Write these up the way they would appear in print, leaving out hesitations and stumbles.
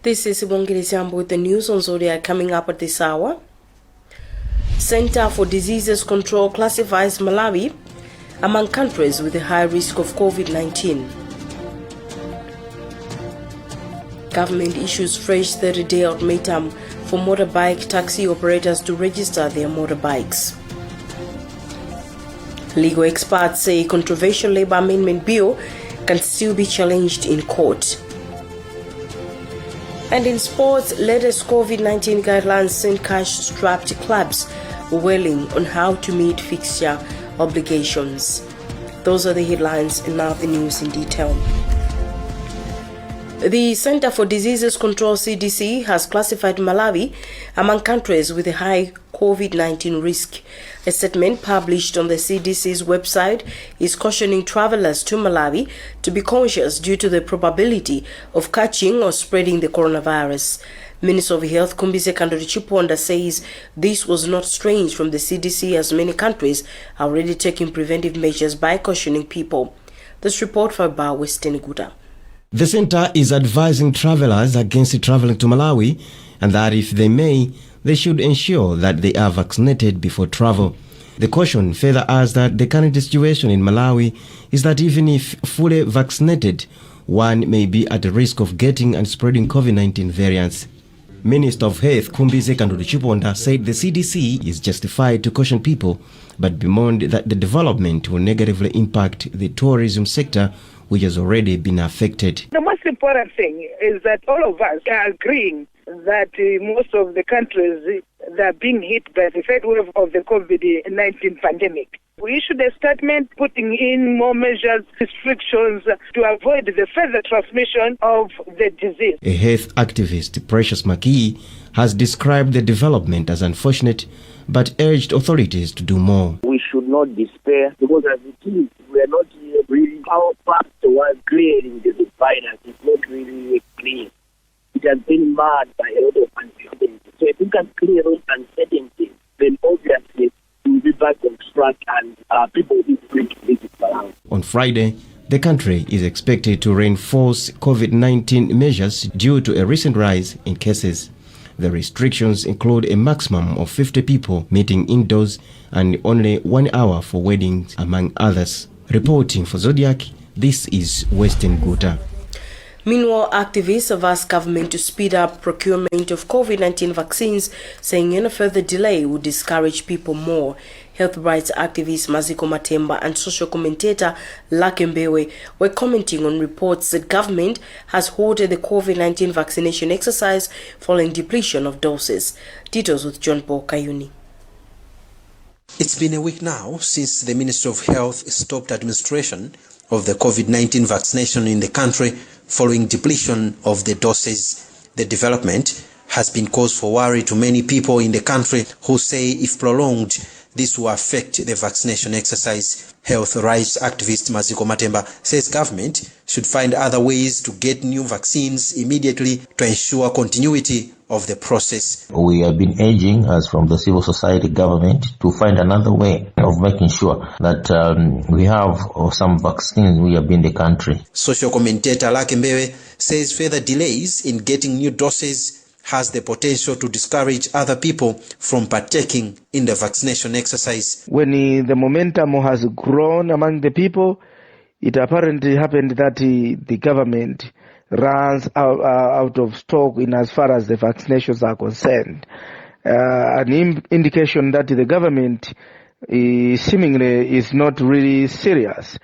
This is Ibongile Siambo with the news on Zodiak coming up at this hour. Center for Diseases Control classifies Malawi among countries with a high risk of COVID-19. Government issues fresh 30-day ultimatum for motorbike taxi operators to register their motorbikes. Legal experts say controversial labor amendment bill can still be challenged in court. And in sports, latest COVID-19 guidelines send cash-strapped clubs wailing on how to meet fixture obligations. Those are the headlines, and now the news in detail. The Center for Diseases Control CDC has classified Malawi among countries with a high COVID-19 risk. A statement published on the CDC's website is cautioning travelers to Malawi to be conscious due to the probability of catching or spreading the coronavirus. Minister of Health Kumbise Chiponda says this was not strange from the CDC, as many countries are already taking preventive measures by cautioning people. This report for Mibawa Western Guta. The center is advising travelers against traveling to Malawi, and that if they may, they should ensure that they are vaccinated before travel. The caution further adds that the current situation in Malawi is that even if fully vaccinated, one may be at risk of getting and spreading COVID-19 variants. Minister of Health Kumbise Chiponda said the CDC is justified to caution people, but bemoaned that the development will negatively impact the tourism sector, which has already been affected. The most important thing is that all of us are agreeing that most of the countries that are being hit by the third wave of the COVID-19 pandemic. We issued a statement putting in more measures, restrictions to avoid the further transmission of the disease. A health activist, Precious Maki, has described the development as unfortunate, but urged authorities to do more. We should not despair, because as it is, we are not really how fast towards clearing the virus. It's not really clear. It has been marred by a lot of uncertainty. So if we can clear those uncertainties, then obviously we'll be back on track and people will be free to visit Malawi. On Friday, the country is expected to reinforce COVID-19 measures due to a recent rise in cases. The restrictions include a maximum of 50 people meeting indoors and only 1 hour for weddings, among others. Reporting for Zodiak, this is Western Guta. Meanwhile, activists have asked government to speed up procurement of COVID-19 vaccines, saying any further delay would discourage people more. Health rights activist Maziko Matemba and social commentator Lakembewe were commenting on reports that government has halted the COVID-19 vaccination exercise following depletion of doses. Details with John Paul Kayuni. It's been a week now since the Ministry of Health stopped administration of the COVID-19 vaccination in the country following depletion of the doses. The development has been cause for worry to many people in the country who say if prolonged, this will affect the vaccination exercise. Health rights activist Maziko Matemba says government should find other ways to get new vaccines immediately to ensure continuity of the process. We have been urging, as from the civil society government, to find another way of making sure that we have some vaccines we have in the country. Social commentator Lakembewe says further delays in getting new doses has the potential to discourage other people from partaking in the vaccination exercise. When the momentum has grown among the people, it apparently happened that the government runs out of stock in as far as the vaccinations are concerned. An indication that the government seemingly is not really serious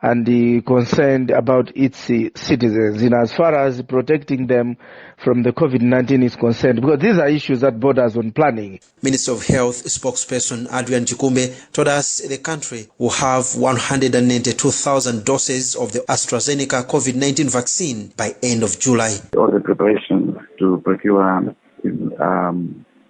and concerned about its citizens in as far as protecting them from the COVID-19 is concerned, because these are issues that borders on planning. Minister of Health spokesperson Adrian Chikumbe told us the country will have 192,000 doses of the AstraZeneca COVID-19 vaccine by end of July. All the preparations to procure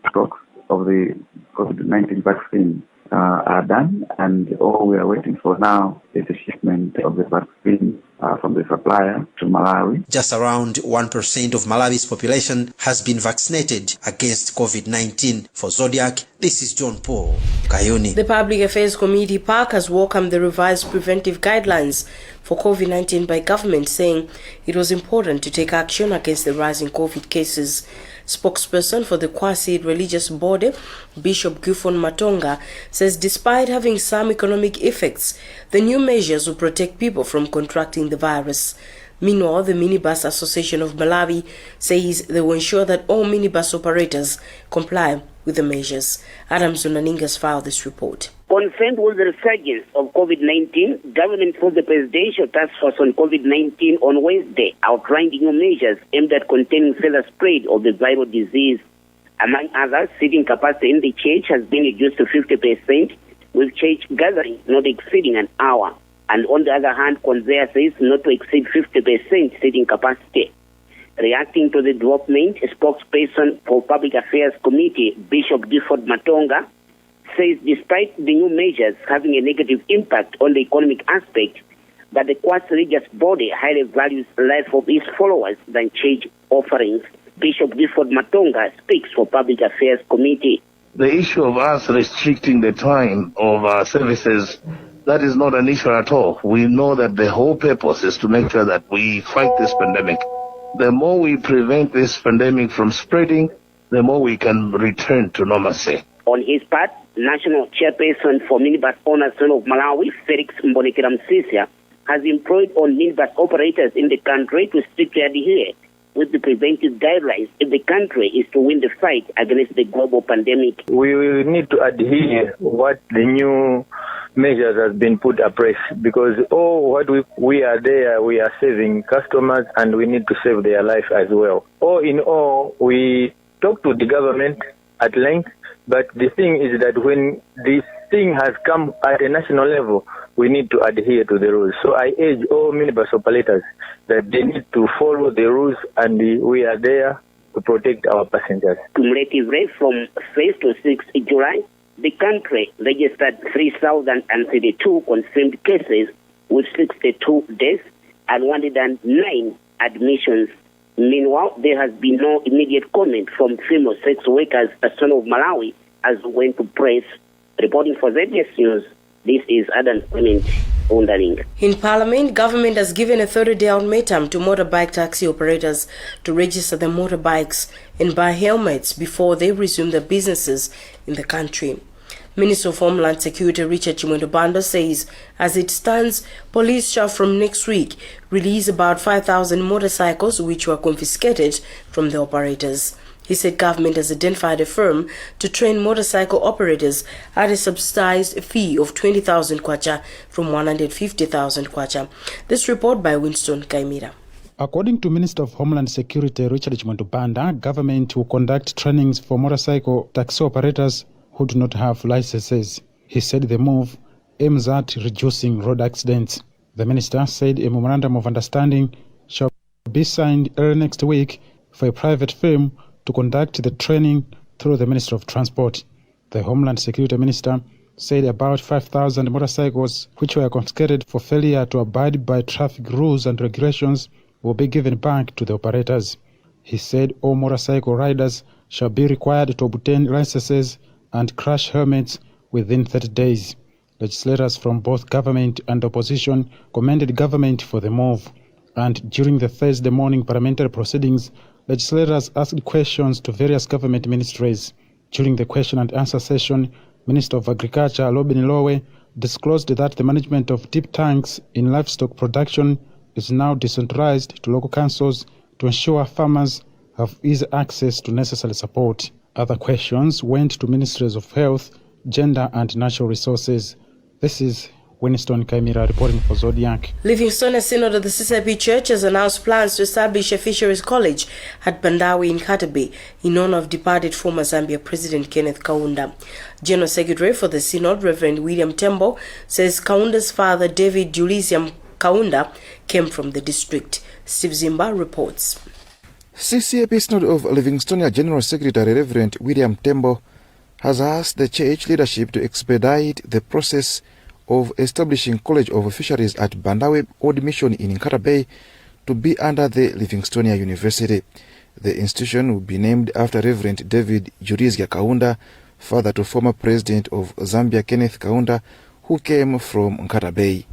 stocks of the COVID-19 vaccine are done, and all we are waiting for now is the shipment of the vaccine from the supplier to Malawi. Just around 1% of Malawi's population has been vaccinated against COVID-19. For Zodiak, this is John Paul Kayuni. The Public Affairs Committee (PAC) has welcomed the revised preventive guidelines for COVID-19 by government, saying it was important to take action against the rising COVID cases. Spokesperson for the quasi-religious body, Bishop Gifford Matonga, says despite having some economic effects, the new measures will protect people from contracting the virus. Meanwhile, the Minibus Association of Malawi says they will ensure that all minibus operators comply with the measures. Adam Zunaninga has filed this report. Concerned with the resurgence of COVID-19, government for the Presidential Task Force on COVID-19 on Wednesday outlined new measures aimed at containing further spread of the viral disease. Among others, seating capacity in the church has been reduced to 50%, with church gatherings not exceeding an hour. And on the other hand, Conveyor says not to exceed 50% seating capacity. Reacting to the development, a spokesperson for Public Affairs Committee, Bishop Gifford Matonga, says despite the new measures having a negative impact on the economic aspect, that the quasi-religious body highly values the life of its followers than church offerings. Bishop Gifford Matonga speaks for Public Affairs Committee. The issue of us restricting the time of our services, that is not an issue at all. We know that the whole purpose is to make sure that we fight this pandemic. The more we prevent this pandemic from spreading, the more we can return to normalcy. On his part, National Chairperson for Minibus Owners of Malawi, Felix Mbonekera Msisia, has employed on minibus operators in the country to strictly adhere with the preventive guidelines if the country is to win the fight against the global pandemic. We will need to adhere what the new measures has been put afresh, because we are there, we are saving customers and we need to save their life as well. All in all, we talk to the government at length, but the thing is that when this thing has come at a national level, we need to adhere to the rules. So I urge all minibus operators that they need to follow the rules, and we are there to protect our passengers. Cumulatively, from 1st to 6th July, the country registered 3,032 confirmed cases with 62 deaths and 109 admissions. Meanwhile, there has been no immediate comment from female sex workers, a son of Malawi, as went to press. Reporting for ZBS News, this is Adam Clement. In Parliament, government has given a 30-day ultimatum to motorbike taxi operators to register their motorbikes and buy helmets before they resume their businesses in the country. Minister of Homeland Security Richard Chimwendo says, as it stands, police shall from next week release about 5,000 motorcycles which were confiscated from the operators. He said government has identified a firm to train motorcycle operators at a subsidized fee of 20,000 kwacha from 150,000 kwacha. This report by Winston Kaimira. According to Minister of Homeland Security Richard Chimwendo, government will conduct trainings for motorcycle taxi operators who do not have licenses. He said the move aims at reducing road accidents. The minister said a memorandum of understanding shall be signed early next week for a private firm to conduct the training through the Ministry of Transport. The Homeland Security Minister said about 5,000 motorcycles which were confiscated for failure to abide by traffic rules and regulations will be given back to the operators. He said all motorcycle riders shall be required to obtain licenses and crash helmets within 30 days. Legislators from both government and opposition commended government for the move. And during the Thursday morning parliamentary proceedings, legislators asked questions to various government ministries. During the question and answer session, Minister of Agriculture Lobin Lowe disclosed that the management of deep tanks in livestock production is now decentralized to local councils to ensure farmers have easy access to necessary support. Other questions went to Ministries of Health, Gender and Natural Resources. This is Winston Kaimira reporting for Zodiak. Livingstone Synod of the CCP Church has announced plans to establish a fisheries college at Bandawi in Katabe in honor of departed former Zambia President Kenneth Kaunda. General Secretary for the Synod, Reverend William Tembo, says Kaunda's father, David Julisium Kaunda, came from the district. Steve Zimba reports. CCP Synod of Livingstonia General Secretary Reverend William Tembo has asked the church leadership to expedite the process of establishing College of Fisheries at Bandawe Old Mission in Nkata Bay to be under the Livingstonia University. The institution will be named after Reverend David Jurizia Kaunda, father to former president of Zambia Kenneth Kaunda, who came from Nkata Bay.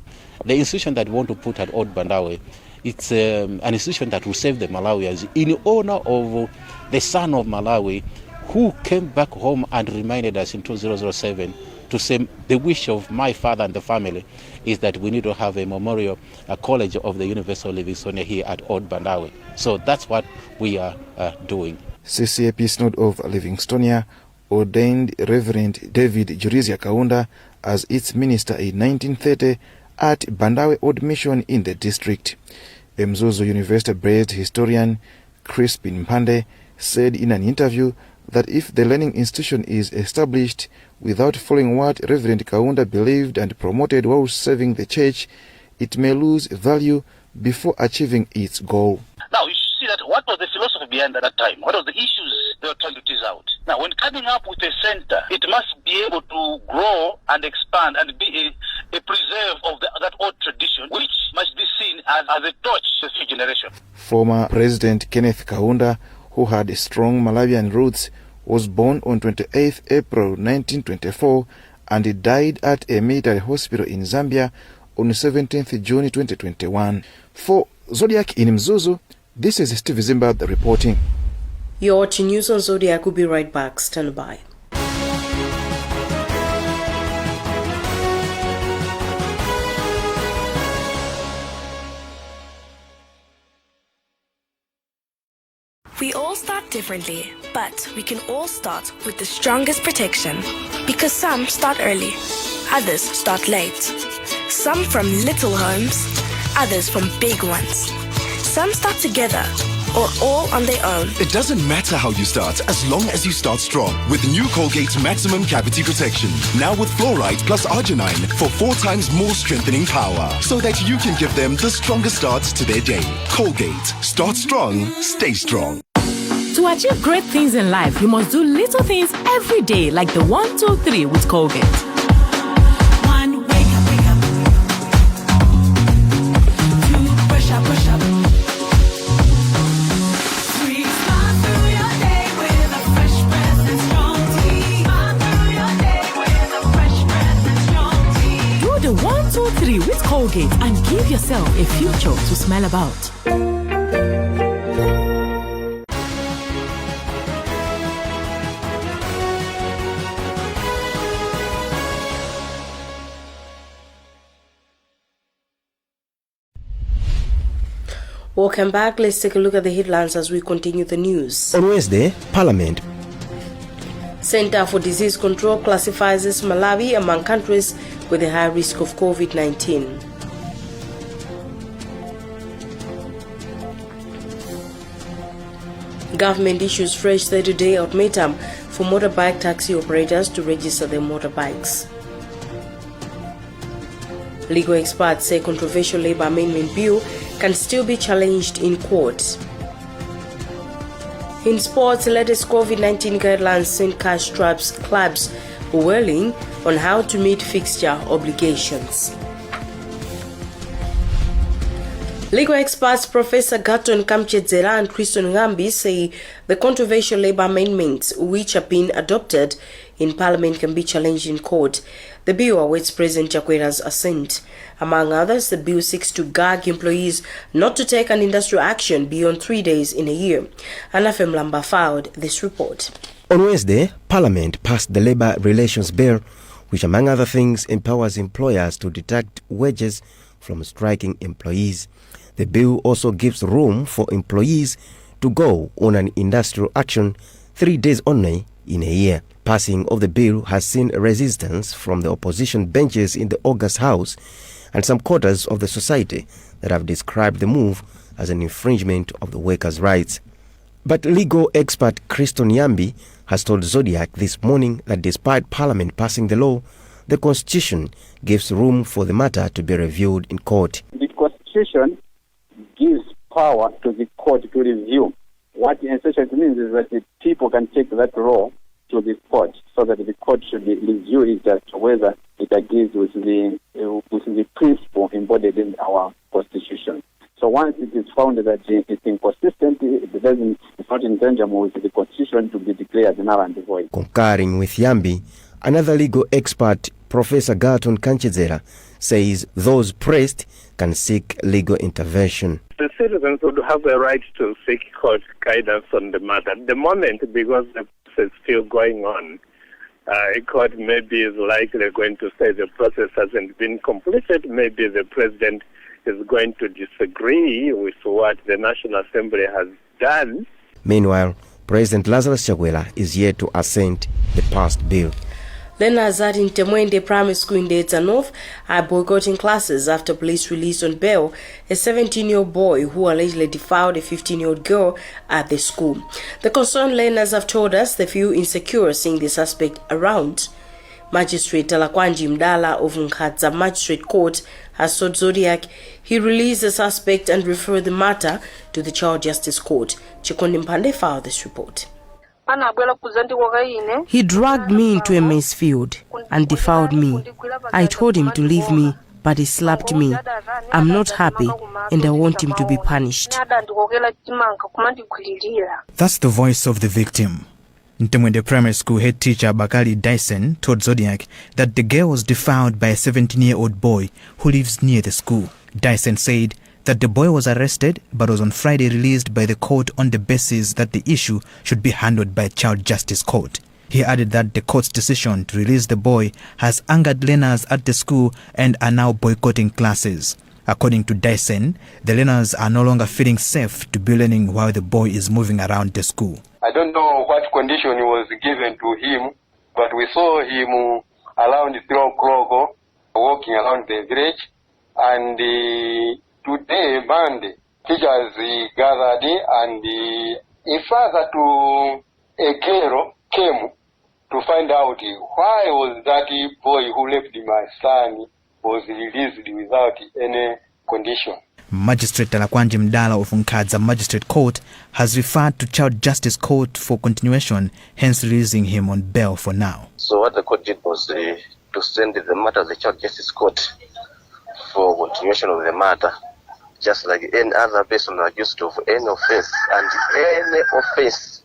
The institution that we want to put at Old Bandawe, it's an institution that will save the Malawians in honor of the son of Malawi who came back home and reminded us in 2007 to say the wish of my father and the family is that we need to have a memorial, a college of the University of Livingstonia here at Old Bandawe. So that's what we are doing. CCAP Synod of Livingstonia ordained Reverend David Jurizia Kaunda as its minister in 1930 at Bandawe Old Mission in the district. Mzuzu University-based historian Crispin Mpande said in an interview that if the learning institution is established without following what Reverend Kaunda believed and promoted while serving the church, it may lose value before achieving its goal. Now, you see that what was the philosophy behind that time? What was the issues they were trying to tease out? Now, when coming up with a center, it must be able to grow and expand and be a preserve of that old tradition, which must be seen as a torch to the future generation. Former President Kenneth Kaunda, who had strong Malawian roots, was born on 28th April 1924 and he died at a military hospital in Zambia on 17th June 2021. For Zodiak in Mzuzu, this is Steve Zimbabwe reporting. You're watching news on Zodiak. We'll be right back. Stand by. We all start differently, but we can all start with the strongest protection. Because some start early, others start late. Some from little homes, others from big ones. Some start together, or all on their own. It doesn't matter how you start, as long as you start strong. With new Colgate Maximum Cavity Protection. Now with fluoride plus arginine for 4 times more strengthening power. So that you can give them the strongest start to their day. Colgate. Start strong, stay strong. To achieve great things in life, you must do little things every day, like the 1, 2, 3 with Colgate. 1, wake up. 2, brush up. 3, smile through your day with a fresh breath and strong tea. Smile through your day with a fresh breath and strong tea. Do the 1, 2, 3 with Colgate and give yourself a future to smell about. Welcome back. Let's take a look at the headlines as we continue the news. On Wednesday, Parliament. Center for Disease Control classifies Malawi among countries with a high risk of COVID-19. Government issues fresh 30-day ultimatum for motorbike taxi operators to register their motorbikes. Legal experts say controversial Labour Amendment Bill can still be challenged in court. In sports, latest COVID-19 guidelines send cash traps clubs whirling on how to meet fixture obligations. Legal experts Professor Gatton Kamchedzera and Christian Ngambi say the controversial Labour amendments which have been adopted in Parliament can be challenged in court. The bill awaits President Chakwera's assent. Among others, the bill seeks to gag employees not to take an industrial action beyond 3 days in a year. Anafem Lamba filed this report. On Wednesday, Parliament passed the Labour Relations Bill, which among other things empowers employers to deduct wages from striking employees. The bill also gives room for employees to go on an industrial action 3 days only in a year. Passing of the bill has seen resistance from the opposition benches in the August House and some quarters of the society that have described the move as an infringement of the workers' rights. But legal expert Christian Ngambi has told Zodiak this morning that despite Parliament passing the law, the Constitution gives room for the matter to be reviewed in court. The Constitution gives power to the court to review. What essentially means is that the people can take that law to the court so that the court should review it as to whether it agrees with the principle embodied in our constitution. So once it is found that it's inconsistent, it's not in danger with the constitution to be declared null and void. Concurring with Yambi, another legal expert, Professor Garton Kanchizera, says those pressed can seek legal intervention. The citizens would have a right to seek court guidance on the matter. At the moment, because the process is still going on, a court maybe is likely going to say the process hasn't been completed. Maybe the president is going to disagree with what the National Assembly has done. Meanwhile, President Lazarus Chakwera is yet to assent the passed bill. Learners at Ntemwende Primary School in Delta North are boycotting classes after police released on bail a 17-year-old boy who allegedly defiled a 15-year-old girl at the school. The concerned learners have told us they feel insecure seeing the suspect around. Magistrate Kwagwanji Mdala of Nkhani Magistrate Court has told Zodiak he released the suspect and referred the matter to the Child Justice Court. Chikondi Mpande filed this report. He dragged me into a maize field and defiled me. I told him to leave me, but he slapped me. I'm not happy and I want him to be punished. That's the voice of the victim. Ntemwende Primary School head teacher Bakali Dyson told Zodiac that the girl was defiled by a 17-year-old boy who lives near the school. Dyson said that the boy was arrested but was on Friday released by the court on the basis that the issue should be handled by Child Justice Court. He added that the court's decision to release the boy has angered learners at the school and are now boycotting classes. According to Dyson, the learners are no longer feeling safe to be learning while the boy is moving around the school. I don't know what condition was given to him, but we saw him around 3 o'clock walking around the village. And today, Monday, teachers gathered and a father to a girl came to find out why was that boy who left my son was released without any condition. Magistrate Kwagwanji Mdala of Nkhani Magistrate Court has referred to Child Justice Court for continuation, hence releasing him on bail for now. So what the court did was to send the matter to the Child Justice Court for continuation of the matter, just like any other person accused of any offense, and any offense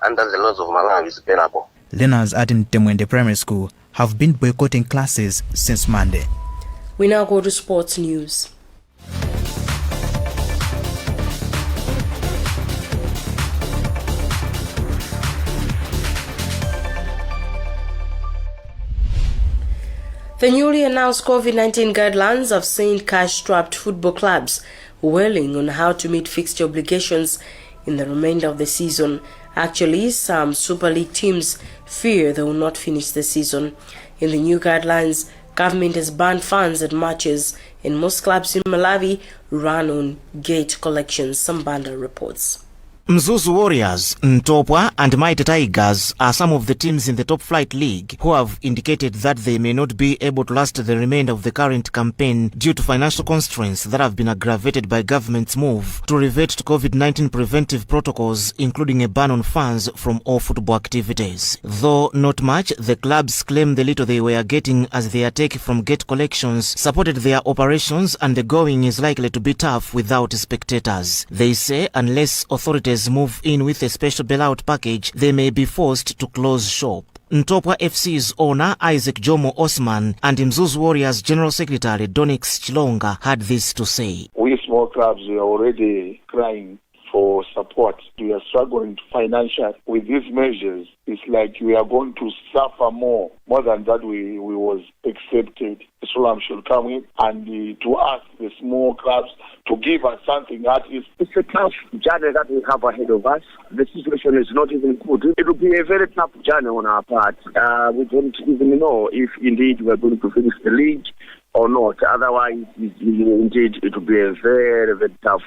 under the laws of Malawi is bailable. Learners at Ntemwende Primary School have been boycotting classes since Monday. We now go to sports news. The newly announced COVID-19 guidelines have seen cash-strapped football clubs wailing on how to meet fixture obligations in the remainder of the season. Actually, some Super League teams fear they will not finish the season. In the new guidelines, government has banned funds at matches, and most clubs in Malawi run on gate collections, Sambanda reports. Mzuzu Warriors, Ntopwa and Mighty Tigers are some of the teams in the top flight league who have indicated that they may not be able to last the remainder of the current campaign due to financial constraints that have been aggravated by government's move to revert to COVID-19 preventive protocols, including a ban on funds from all football activities. Though not much, the clubs claim the little they were getting as their take from gate collections supported their operations, and the going is likely to be tough without spectators. They say unless authorities move in with a special bailout package, they may be forced to close shop. Ntopwa FC's owner Isaac Jomo Osman and Mzuzu Warriors General Secretary Donix Chilonga had this to say. We small clubs are already crying for support. We are struggling financially with these measures. It's like we are going to suffer more than that we was accepted. Islam should come in and to ask the small clubs to give us something that is. It's a tough journey that we have ahead of us. The situation is not even good. It will be a very tough journey on our part. We don't even know if indeed we are going to finish the league or not. Otherwise, indeed, it will be a very, very tough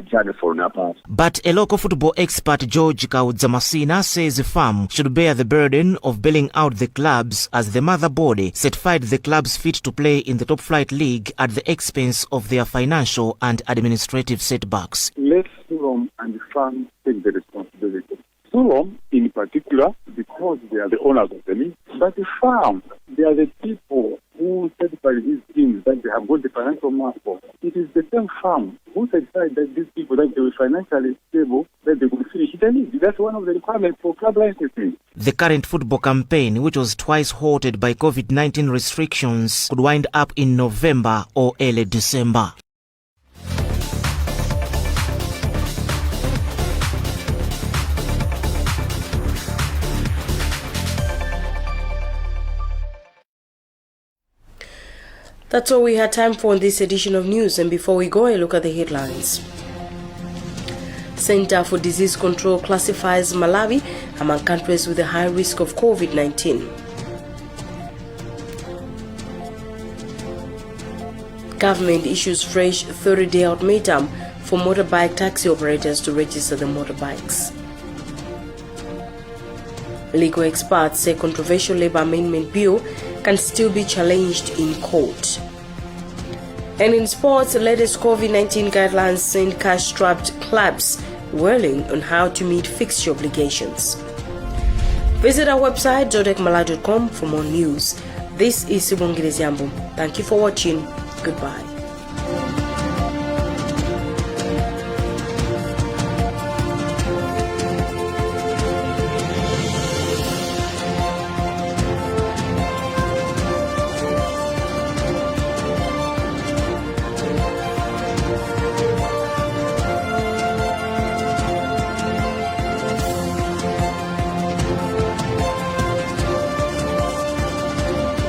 journey for our part. But a local football expert, George Kaudzamasina, says the firm should bear the burden of bailing out the clubs as the mother body certified the clubs fit to play in the top flight league at the expense of their financial and administrative setbacks. Let firm and the firm take the responsibility. Sulo, in particular, because they are the owners of the league, but the farm, they are the people who certify these teams that they have got the financial muscle. It is the same farm who certified that these people, that they were financially stable, that they could finish the league. That's one of the requirements for club licensing. The current football campaign, which was twice halted by COVID-19 restrictions, could wind up in November or early December. That's all we had time for in this edition of news, and before we go, a look at the headlines. Center for Disease Control classifies Malawi among countries with a high risk of COVID-19. Government issues fresh 30-day ultimatum for motorbike taxi operators to register the motorbikes. Legal experts say controversial labor amendment bill can still be challenged in court. And in sports, the latest COVID-19 guidelines send cash-strapped clubs whirling on how to meet fixture obligations. Visit our website zodiakmalawi.com for more news. This is Sibongile Ziambo. Thank you for watching. Goodbye.